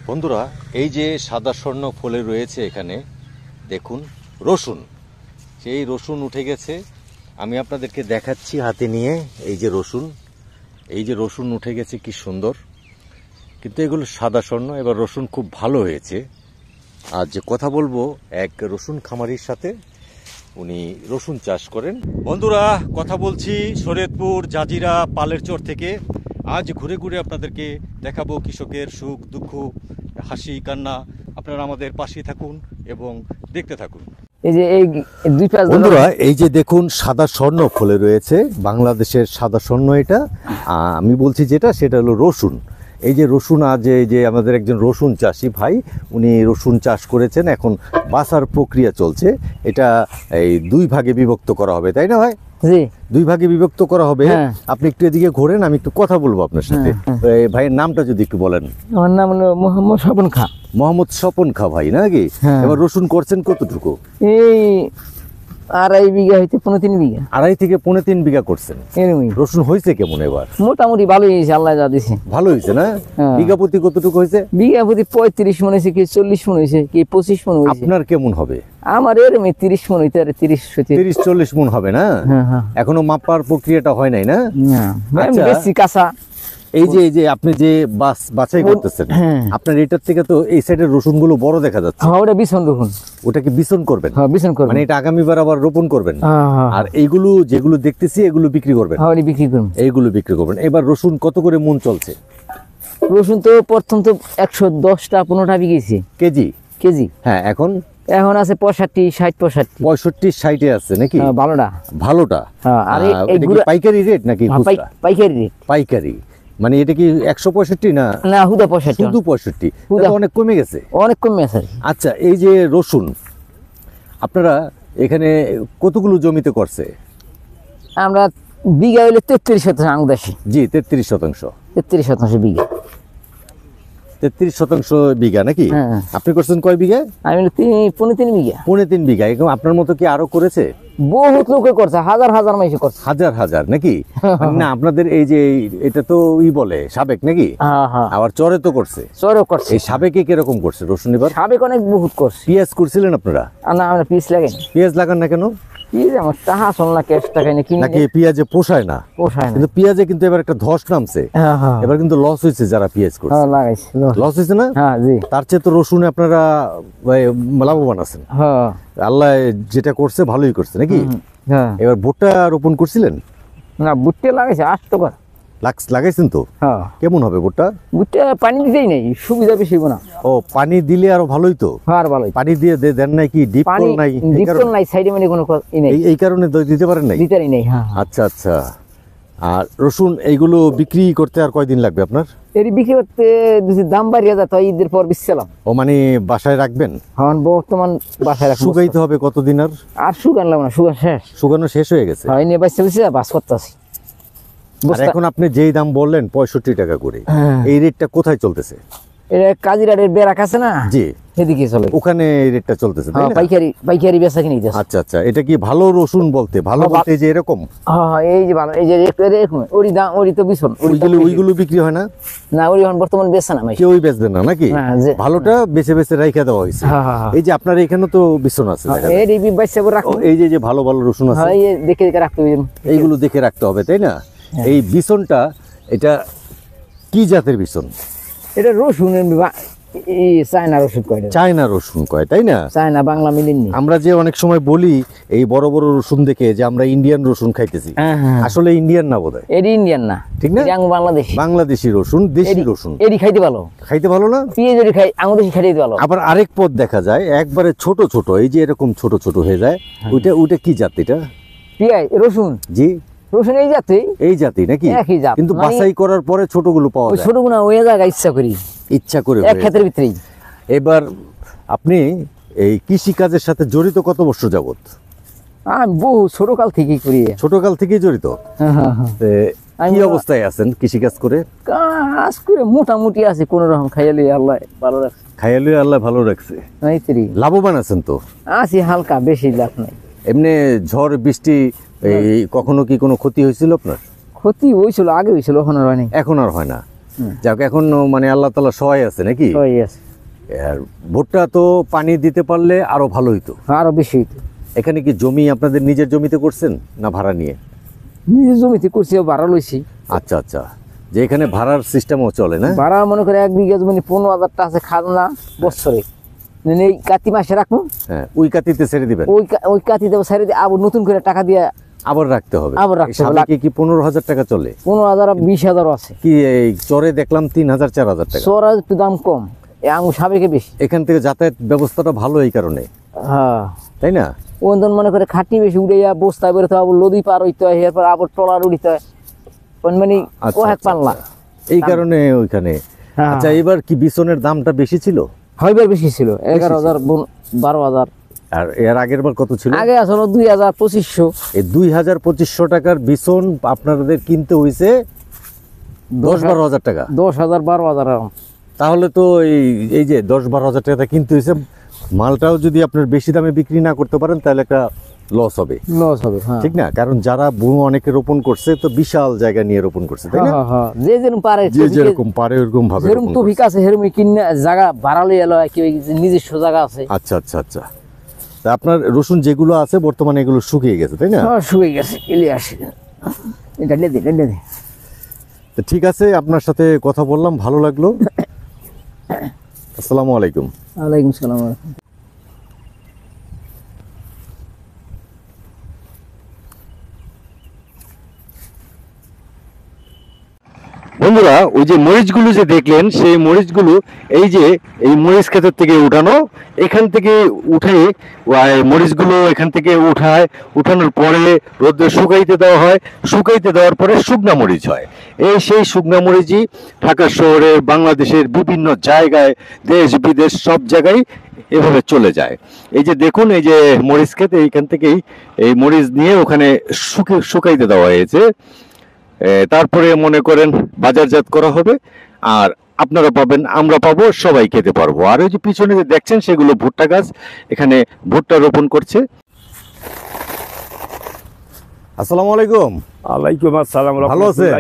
বন্ধুরা, এই যে সাদা স্বর্ণ ফলে রয়েছে এখানে দেখুন রসুন, সেই রসুন উঠে গেছে। আমি আপনাদেরকে দেখাচ্ছি হাতে নিয়ে। এই যে রসুন উঠে গেছে, কি সুন্দর। কিন্তু এগুলো সাদা স্বর্ণ। এবার রসুন খুব ভালো হয়েছে। আর যে কথা বলবো এক রসুন খামারির সাথে, উনি রসুন চাষ করেন। বন্ধুরা, কথা বলছি শরীয়তপুর জাজিরা পালেরচর থেকে। আজ ঘুরে ঘুরে আপনাদেরকে দেখাবো কৃষকের সুখ দুঃখ, হাসি কান্না। আপনারা আমাদের পাশে থাকুন এবং দেখতে থাকুন। বন্ধুরা, এই যে দেখুন সাদা স্বর্ণ ফলে রয়েছে, বাংলাদেশের সাদা স্বর্ণ এটা। আমি বলছি যেটা, সেটা হলো রসুন। এই যে রসুন, আজ এই যে আমাদের একজন রসুন চাষি ভাই, উনি রসুন চাষ করেছেন। এখন বাছার প্রক্রিয়া চলছে। এটা এই দুই ভাগে বিভক্ত করা হবে, তাই না ভাই? জি, দুই ভাগে বিভক্ত করা হবে। আপনি একটু এদিকে ঘোরেন, আমি একটু কথা বলবো আপনার সাথে। ভাইয়ের নামটা যদি একটু বলেন। আমার নাম হলো মোহাম্মদ স্বপন খা। মোহাম্মদ স্বপন খা ভাই, নাকি? এবার রসুন করছেন কতটুকু? এই 2.5 বিঘা হইতে 3.5 বিঘা। 2.5 থেকে 3.5 বিঘা করছেন। রসুন হয়েছে কেমন এবার? মোটামুটি ভালোই হয়েছে, আল্লাহ যা দিছে। ভালো হয়েছে না? বিঘা প্রতি কতটুকু হয়েছে? বিঘা প্রতি 35 মন হয়েছে, কি 40 মন হয়েছে, কি 25 মন হয়েছে। আপনার কেমন হবে? আমার এরকম 30 মন হইতে, 30-40 মন হবে না? এখনো মাপার প্রক্রিয়াটা হয় নাই না? বেশি কাঁচা। এই যে আপনি যে বাছাই করতেছেন, আপনার এটার থেকে তো এই সাইডের রসুন গুলো বড় দেখা যাচ্ছে। ওটা বিছন রসুন। ওটাকে বিছন করবেন? বিছন করবেন, মানে এটা আগামীবার আবার রোপণ করবেন। আর এইগুলো যেগুলো দেখতেছি, এগুলো বিক্রি করবেন? বিক্রি করবেন, এইগুলো বিক্রি করবেন। এবার রসুন কত করে মন চলছে? রসুন তো প্রথম তো 110টা 15টা বিকেছি কেজি। হ্যাঁ, এখন আছে 65, 60, 65, 65-60 আছে নাকি? ভালোটা। আর পাইকারি রেট নাকি? পাইকারি রেট। পাইকারি মানে এটা কি 165 না? না, হুদা 65। শুধু 65? অনেক কমে গেছে। অনেক কমে গেছে। আচ্ছা, এই যে রসুন আপনারা এখানে কতগুলো জমিতে করছে? আমরা বিঘা হইলে 33% আঙুদাসী। জি, 33%। 33% বিঘা। 33% বিঘা নাকি? আপনি করছেন কয় বিঘা? আমি 3.5 বিঘা। 3.5 বিঘা। এরকম আপনার মতো কি আরো করেছে? বহুত লোকে করছে, হাজার মানুষ করছে। হাজার নাকি? না, আপনাদের এই যে এটা তো বলে সাবেক নাকি? আবার চরে তো করছে। এই সাবেকে কিরকম করছে রসুন এবার? সাবেক অনেক বহুত করছে। পেঁয়াজ করছিলেন আপনারা? না, আমরা পেঁয়াজ লাগান না কেন? পেঁয়াজে পোষায় না। কিন্তু পেঁয়াজে কিন্তু এবার একটা ধস নামছে। এবার কিন্তু লস হয়েছে যারা পেঁয়াজ করছে। লস হয়েছে না? তার চেয়ে তো রসুনে আপনারা লাভবান আছেন। আল্লাহ যেটা করছে ভালোই করছে নাকি? এবার ভুট্টা রোপণ করছিলেন? না, ভুট্টা লাগাইছে 8 টাকা লাগাইছেন তো? কেমন হবে ভুট্টা? পানি দিতেই নাই, সুবিধা বেশি না। ও, পানি দিলে আরো ভালোই তো। পানি দিয়ে দেন নাই কি? ডিপ কল নাই? সাইডে মানে কোনো এই কারণে দিতে পারেন নাই? আচ্ছা। আর রসুন এইগুলো বিক্রি করতে আর কয়দিন লাগবে আপনার? বিক্রি করতে দাম বাড়িয়ে যায়, তো ঈদের পর বিচ্ছিলাম। ও, মানে বাসায় রাখবেন? বর্তমান বাসায় রাখবো। শুকাইতে হবে কতদিন? আর শুকান লাগবে না, শুকানো শেষ হয়ে গেছে। বাস করতেছি। আর এখন আপনি যেই দাম বললেন 65 টাকা করে, এই রেটটা কোথায় চলতেছে? এটা কাজিরাটের বেরাক আছে না? জি, সেদিকে চলে। ওখানে এই রেটটা চলতেছে? পাইকারি বেচা কিনে দিতেছে। আচ্ছা। এটা কি ভালো রসুন বলতে? ভালো বলতে যে এরকম? এই যে ভালো, এই যে এরকম। ওরি দাম, ওরি তো বিছন। ওইগুলো বিক্রি হয় না? না, ওরি এখন বর্তমান বেচা না। কেউই বেচবে না নাকি? ভালোটা বেছে রাইখা দেওয়া হয়েছে। এই যে আপনার এখানে তো বিছন আছে, এই যে ভালো রসুন আছে, দেখে রাখতে হবে। এইগুলো দেখে রাখতে হবে, তাই না? এই বিছনটা এটা কি জাতের বিছন? এটা রসুন, চায়না রসুন কয়, তাই না? চায়না বাংলা মিলেননি। আমরা যে অনেক সময় বলি এই বড় বড় রসুন দেখে যে আমরা ইন্ডিয়ান রসুন খাইতেছি, আসলে ইন্ডিয়ান না বোধহয়। এটি ইন্ডিয়ান না, ঠিক না? বাংলাদেশি রসুন, দেশি রসুন। এটি খাইতে ভালো না? পেঁয়াজ খাই, আঙুদেশি খাইতে ভালো। আবার আরেক পদ দেখা যায় একবারে ছোট, এই যে এরকম ছোট হয়ে যায়, ওইটা কি জাত? এটা পেঁয়াজ রসুন। জি, রসুন এই জাতি নাকি? কিন্তু বাছাই করার পরে ছোটগুলো পাওয়া যায়। ছোটগুলো ওই জায়গা ইচ্ছা করে এক ক্ষেত্রের ভিতরেই। এবার আপনি এই কৃষি কাজের সাথে জড়িত কত বছর যাবত? আমি বহু ছোটকাল থেকেই করি। ছোটকাল থেকেই জড়িত? কি অবস্থায় আছেন কৃষি কাজ করে? মোটামুটি আছে, কোন রকম খাইয়ালি আল্লাহ ভালো রাখছে। লাভবান আছেন তো? আছি হালকা, বেশি লাভ নাই। এমনি ঝড় বৃষ্টি কখনো কি কোনো ক্ষতি হয়েছিল আপনার? ক্ষতি হয়েছিল, আগে হয়েছিল, এখন আর হয় না। এখন আর হয় না। যাক, এখন মানে আল্লাহ তাআলা সহায় আছে নাকি? সবাই আছে, আর ভুট্টা তো পানি দিতে পারলে আরো ভালো হইতো। আরো বেশি হইতো। এখানে কি জমি আপনাদের নিজের জমিতে করছেন না ভাড়া নিয়ে? নিজের জমিতে করছি, ভাড়া লইছি। আচ্ছা আচ্ছা, যে এখানে ভাড়ার সিস্টেমও চলে না? ভাড়া মনে করে 1 বিঘা জমি 15,000 টাকা আছে খাজনা বছরে। মানে এই কাতি মাসে রাখবো, হ্যাঁ, ওই কাতিতে ছেড়ে দিবেন? ওই কাতি দেবো ছেড়ে দিয়ে আবার নতুন করে টাকা দিয়ে আবার রাখতে হবে? আবার রাখতে হবে। সাবেকে কি 15,000 টাকা চলে? 15,000 20,000 আছে। কি এই চরে দেখলাম 3,000 4,000 টাকা। চর একটু দাম কম, আঙুর সাবেকে বেশি। এখান থেকে যাতায়াত ব্যবস্থাটা ভালো এই কারণে, হ্যাঁ তাই না? ওজন মনে করে খাটি বেশি উড়ে বস্তায় বেরোতে হবে, লদি পার হইতে হয়, এরপর আবার ট্রলার উড়িতে হয়, মানে আচ্ছা, ও এক আচ্ছা, পাল্লা। এই কারণে ওইখানে। হ্যাঁ। আচ্ছা, এবার কি বিছনের দামটা বেশি ছিল? হইবার বেশি ছিল, 11,000 12,000। আর এর আগের বার কত ছিল? আগে আসলে 2,000 2500। এই 2,000-2,500 টাকার বিছন আপনাদের কিনতে হয়েছে 10-12 হাজার টাকা। 10,000 12,000 এরকম। তাহলে তো এই যে 10-12 হাজার টাকা কিনতে হয়েছে, মালটাও যদি আপনার বেশি দামে বিক্রি না করতে পারেন তাহলে একটা লস হবে। লস হবে, হ্যাঁ। ঠিক না? কারণ যারা বুনো অনেকে রোপণ করছে তো বিশাল জায়গা নিয়ে রোপণ করছে, তাই না? হ্যাঁ, হ্যাঁ, যে যেরকম পারে, যে যেরকম পারে ওরকম ভাবে যেরকম রোপণ তো করছে। বিকাশ হেরম কিনে জায়গা ভাড়ালে এলো, কি নিজস্ব জায়গা আছে। আচ্ছা আচ্ছা আচ্ছা, তা আপনার রসুন যেগুলো আছে বর্তমানে এগুলো শুকিয়ে গেছে, তাই না? হ্যাঁ, শুয়ে গেছে, এলে আসে। এটা নে দে। তো ঠিক আছে, আপনার সাথে কথা বললাম, ভালো লাগলো। আসসালামু আলাইকুম। ওয়ালাইকুম সালাম। বন্ধুরা, ওই যে মরিচগুলো যে দেখলেন, সেই মরিচগুলো এই মরিচ ক্ষেতের থেকে উঠানো। এখান থেকে উঠে মরিচগুলো এখান থেকে উঠানোর পরে রোদে শুকাইতে দেওয়া হয়। শুকাইতে দেওয়ার পরে শুকনা মরিচ হয়। সেই শুকনা মরিচই ঢাকা শহরে, বাংলাদেশের বিভিন্ন জায়গায়, দেশ বিদেশ সব জায়গায় এভাবে চলে যায়। এই যে দেখুন, এই যে মরিচ ক্ষেত, এইখান থেকেই এই মরিচ নিয়ে ওখানে শুকাইতে দেওয়া হয়েছে। তারপরে মনে করেন বাজারজাত করা হবে, আর আপনারা পাবেন, আমরা পাবো, সবাই খেতে পারবো। আর ওই যে পিছনে যে দেখছেন সেগুলো ভুট্টা গাছ, এখানে ভুট্টা রোপণ করছে। আসসালামু আলাইকুম। ওয়ালাইকুম আসসালাম। ভালো আছেন?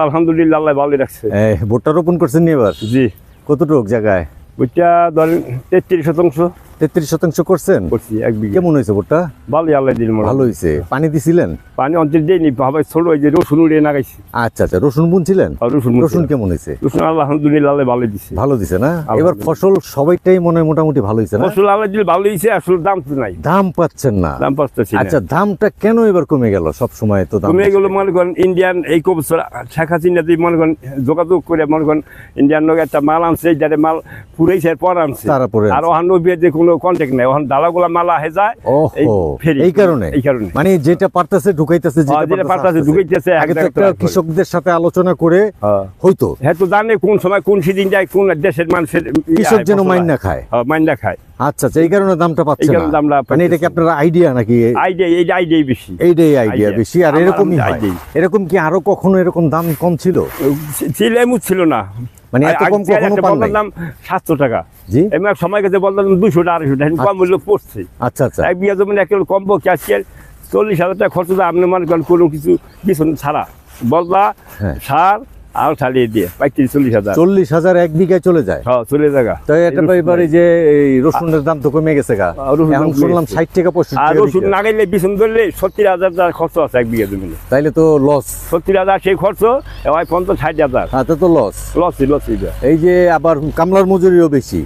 আলহামদুলিল্লাহ, আল্লাহ ভালো রাখছে। ভুট্টা রোপণ করছেন নি এবার? জি। কতটুক জায়গায়? ওইটা ধরেন 33%। 33% করছেন? করছি 1 বিঘা। কেমন হয়েছে ভুট্টা? ভালোই, আল্লাহ দিল। ভালো হয়েছে। পানি দিছিলেন? পানি অঞ্চল দেয়নি, ভাবে ছোট ওই যে রসুন উড়িয়ে নাগাইছি। আচ্ছা আচ্ছা, রসুন বুনছিলেন? রসুন রসুন কেমন হয়েছে? রসুন আলহামদুলিল্লাহ, আল্লাহ ভালো দিছে। ভালো দিছে না? এবার ফসল সবাইটাই মনে হয় মোটামুটি ভালো হয়েছে না? ফসল আল্লাহ দিল ভালো হয়েছে, আসলে দাম তো নাই। দাম পাচ্ছেন না? দাম পাচ্ছি না। আচ্ছা, দামটা কেন এবার কমে গেল? সব সময় তো দাম তুমি এগুলো মনে করেন ইন্ডিয়ান এই কবছর শেখ হাসিনা দিয়ে মনে করেন যোগাযোগ করে মনে করেন ইন্ডিয়ান লোক একটা মাল আনছে, যাতে মাল পুরাইছে পর আনছে, তারপরে আর ওখান যে কোনো কন্ট্যাক্ট নাই, ওখান ডালাগুলা মাল আহে যায়। এই কারণে মানে যেটা পারতেছে ঢুকাইতেছে, যেটা পারতেছে ঢুকাইতেছে। আগে তো একটা কৃষকদের সাথে আলোচনা করে হয়তো, হ্যাঁ, তো জানে কোন সময় কোন সিজন যায়, কোন দেশের মানুষের কৃষক যেন মাইন না খায়। মাইন না খায়। আচ্ছা আচ্ছা, এই কারণে দামটা পাচ্ছে না। মানে এটা কি আপনার আইডিয়া নাকি? আইডিয়াই বেশি। এইটাই আইডিয়া বেশি। আর এরকমই হয়? এরকম কি আরো কখনো এরকম দাম কম ছিল? ছিল না, মানে এত কম কখনো পান নাই? দাম 700 টাকা। জি। এমন সময় গেছে বললাম 200 টাকা 250 টাকা কম মূল্য পড়ছে। আচ্ছা আচ্ছা, 1 বিঘা জমি একেবারে কমবো কি আজকে 40,000 টাকা খরচ। আপনি মনে করেন কোনো কিছু ছাড়া বললা সার আর ছাড়িয়ে দিয়ে 35-40,000। 40,000 1 বিঘায় চলে যায়? হ্যাঁ, চলে জায়গা। তাই এটা এবারে যে এই রসুনের দাম তো কমে গেছে গা, এখন শুনলাম 60 টাকা 65 আর টাকা। রসুন লাগাইলে বিছন ধরলে 70,000 টাকা খরচ আছে 1 বিঘা জমি। তাইলে তো লস। 70,000 সেই খরচ, এবার 50-60,000। হ্যাঁ, তো লস। লস। এই যে আবার কামলার মজুরিও বেশি।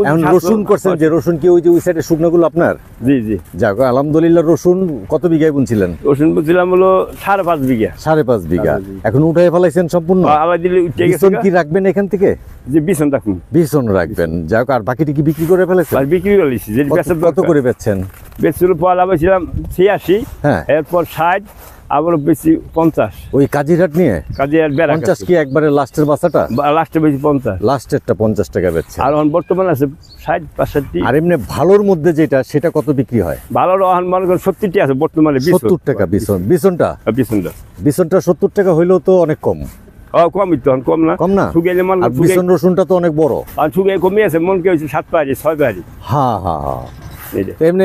এখন রসুন করছেন যে, রসুন কি ওই যে ওই সাইডে শুকনোগুলো আপনার? জি জি। যাক, আলহামদুলিল্লাহ। রসুন কত বিঘায় বুনছিলেন? রসুন বুনছিলাম হলো 5.5 বিঘা। 5.5 বিঘা। এখন উঠাই ফেলাইছেন সম্পূর্ণ? আবার দিলে উঠে গেছে। বিছন কি রাখবেন এখান থেকে? যে বিছন রাখুন। বিছন রাখবেন। যাক, আর বাকিটা কি বিক্রি করে ফেলেছেন? আর বিক্রি করেছি। যে কত করে বেচছেন? বেচছিল পয়লা বেছিলাম 86, হ্যাঁ, এরপর 60, আবার বেশি 50। ওই কাজিরহাট নিয়ে? কাজিরহাট বেড়া 50 কি একবারে লাস্টের বাসাটা? লাস্টে বেশি 50। লাস্টেরটা 50 টাকা বেচছেন। আর এখন বর্তমান আছে 60-65। আর এমনি ভালোর মধ্যে যেটা, সেটা কত বিক্রি হয়? ভালো এখন মনে করেন 70 আছে বর্তমানে। 70 টাকা বিছন? বিছনটা 70 টাকা হইলেও তো অনেক কম। কম তো কম না? কম না? শুকিয়ে মন আর বিছন রসুনটা তো অনেক বড়। আর শুকিয়ে কমে আছে, মন কে হয়েছে 7 পাহাড়ি 6 পাহাড়ি। হ্যাঁ হ্যাঁ হ্যাঁ। এমনি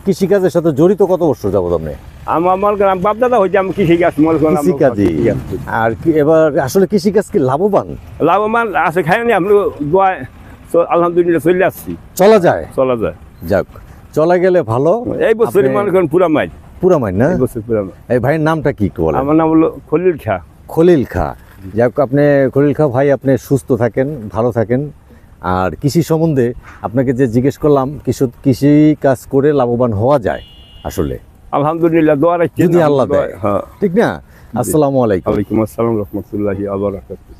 কৃষিকাজের সাথে জড়িত কত বছর যাবত আপনি? আমার গ্রাম বাপদাদা হইতে আমি কৃষিকাজ মনে করেন কৃষিকাজই। আর কি এবার আসলে কৃষিকাজ কি লাভবান? লাভবান আছে, খাইনি আমি দোয়ায় আলহামদুলিল্লাহ চলে আসছি, চলা যায়? চলা যায়। যাক, চলা গেলে ভালো। এই বছর আপনি- মনে করেন পুরা মাইল, পুরা মাইন না? এই বছর পুরা মাইল। এই ভাইয়ের নামটা কি একটু বলেন? আমার নাম হলো খলিল খা। খলিল খা। যাক, আপনি খলিল খা ভাই, আপনি সুস্থ থাকেন, ভালো থাকেন। আর কৃষি সম্বন্ধে আপনাকে যে জিজ্ঞেস করলাম, কৃষি কাজ করে লাভবান হওয়া যায় আসলে, আলহামদুলিল্লাহ দোয়া রাখছি যদি আল্লাহ দেয়। হ্যাঁ। ঠিক না? আসসালামু আলাইকুম। ওয়ালাইকুম আসসালাম রহমতুল্লাহি ওয়া বারাকাতুহু।